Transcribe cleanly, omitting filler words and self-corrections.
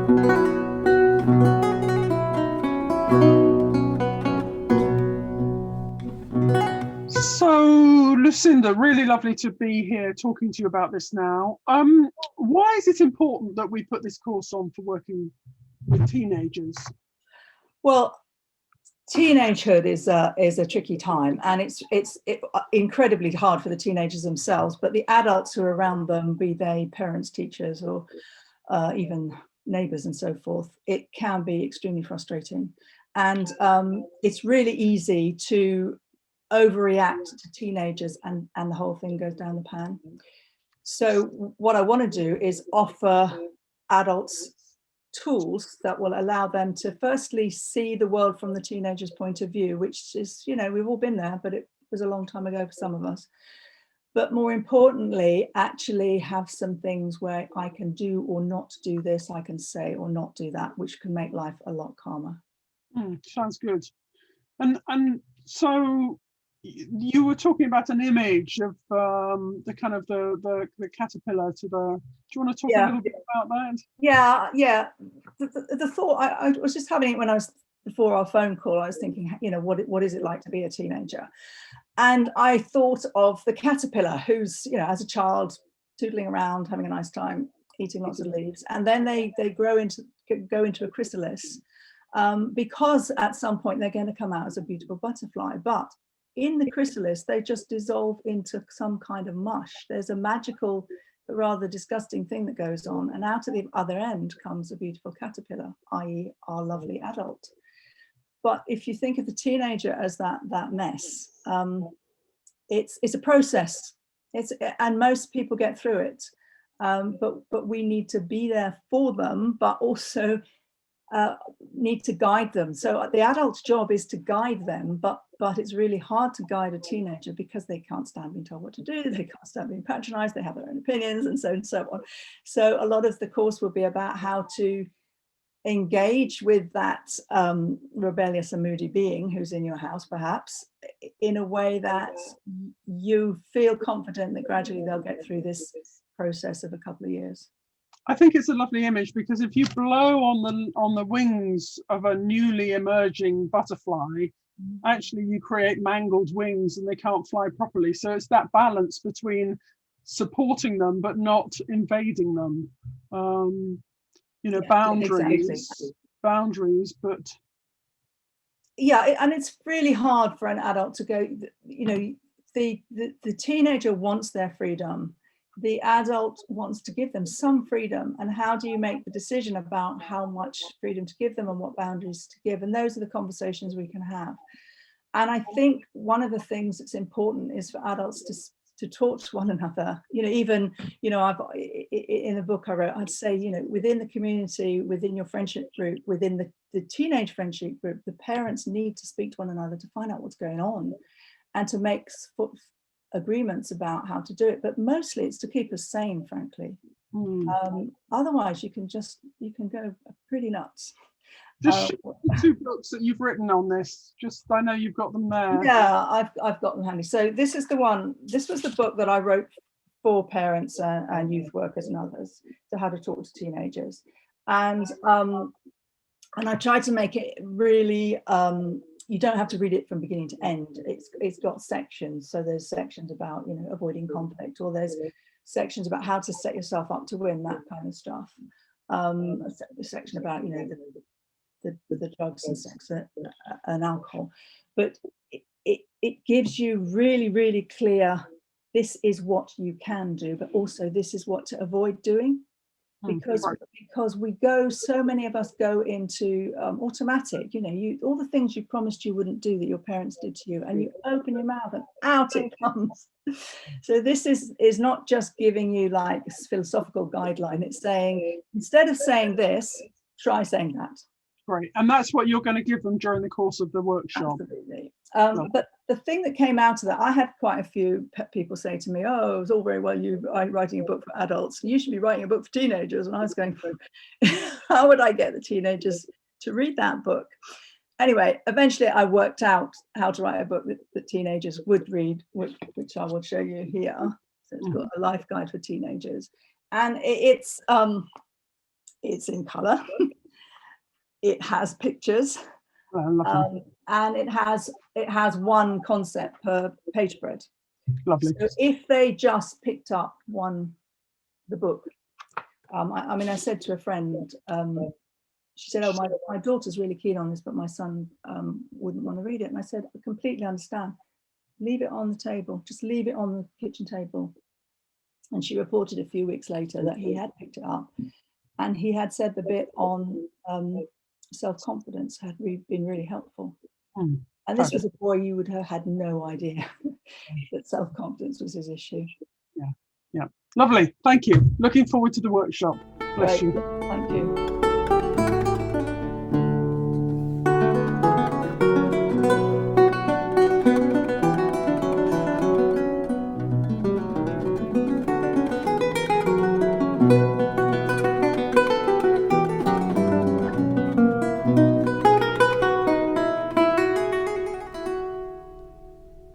So, Lucinda, really lovely to be here talking to you about this now. Why is it important that we put this course on for working with teenagers? Well, teenagehood is a tricky time, and it's incredibly hard for the teenagers themselves, but the adults who are around them, be they parents, teachers, or even neighbors and so forth, it can be extremely frustrating. And it's really easy to overreact to teenagers, and the whole thing goes down the pan. So what I want to do is offer adults tools that will allow them to firstly see the world from the teenager's point of view, which is, we've all been there, but it was a long time ago for some of us. But more importantly, actually have some things where I can do or not do this, I can say or not do that, which can make life a lot calmer. Sounds good. And so you were talking about an image of the kind of the caterpillar to the. Do you want to talk a little bit about that? Yeah. The thought I was just having it when I was before our phone call. I was thinking, what is it like to be a teenager? And I thought of the caterpillar who's, as a child, tootling around, having a nice time, eating lots of leaves, and then they go into a chrysalis, because at some point they're going to come out as a beautiful butterfly. But in the chrysalis, they just dissolve into some kind of mush. There's a magical but rather disgusting thing that goes on, and out of the other end comes a beautiful caterpillar, i.e. our lovely adult. But if you think of the teenager as that mess, it's a process. And most people get through it, but we need to be there for them, but also need to guide them. So the adult's job is to guide them, but it's really hard to guide a teenager because they can't stand being told what to do, they can't stand being patronized, they have their own opinions, and so on. So a lot of the course will be about how to engage with that rebellious and moody being who's in your house, perhaps, in a way that you feel confident that gradually they'll get through this process of a couple of years. I think it's a lovely image, because if you blow on the wings of a newly emerging butterfly, actually you create mangled wings and they can't fly properly. So it's that balance between supporting them but not invading them. Boundaries, exactly. Boundaries, but and it's really hard for an adult to go. The teenager wants their freedom. The adult wants to give them some freedom, and how do you make the decision about how much freedom to give them and what boundaries to give? And those are the conversations we can have. And I think one of the things that's important is for adults to talk to one another. Even I've in the book I wrote, I'd say, within the community, within your friendship group, within the teenage friendship group, the parents need to speak to one another to find out what's going on and to make agreements about how to do it. But mostly it's to keep us sane, frankly. Otherwise you can go pretty nuts. Just the 2 books that you've written on this. I know you've got them there. Yeah, I've got them handy. So this is the one. This was the book that I wrote for parents and youth workers and others, to how to talk to teenagers. And I tried to make it really. You don't have to read it from beginning to end. It's got sections. So there's sections about avoiding conflict, or there's sections about how to set yourself up to win, that kind of stuff. A section about the drugs and sex and alcohol, but it gives you really, really clear, this is what you can do, but also this is what to avoid doing, because we go, so many of us go into automatic, all the things you promised you wouldn't do that your parents did to you, and you open your mouth and out it comes. So this is not just giving you like a philosophical guideline, it's saying, instead of saying this, try saying that. Great. And that's what you're going to give them during the course of the workshop. Absolutely. But the thing that came out of that, I had quite a few people say to me, oh, it was all very well you writing a book for adults, you should be writing a book for teenagers. And I was going through, how would I get the teenagers to read that book? Anyway, eventually I worked out how to write a book that teenagers would read, which I will show you here. So it's got a life guide for teenagers. And it's in colour. It has pictures, Lovely. and it has one concept per page spread. Lovely. So if they just picked up the book, I said to a friend, she said, "Oh, my daughter's really keen on this, but my son wouldn't want to read it." And I said, "I completely understand. Leave it on the table. Just leave it on the kitchen table." And she reported a few weeks later that he had picked it up, and he had said the bit on self-confidence had been really helpful. And this was a boy you would have had no idea that self-confidence was his issue. Yeah. Lovely. Thank you. Looking forward to the workshop. Bless Great. you. Thank you.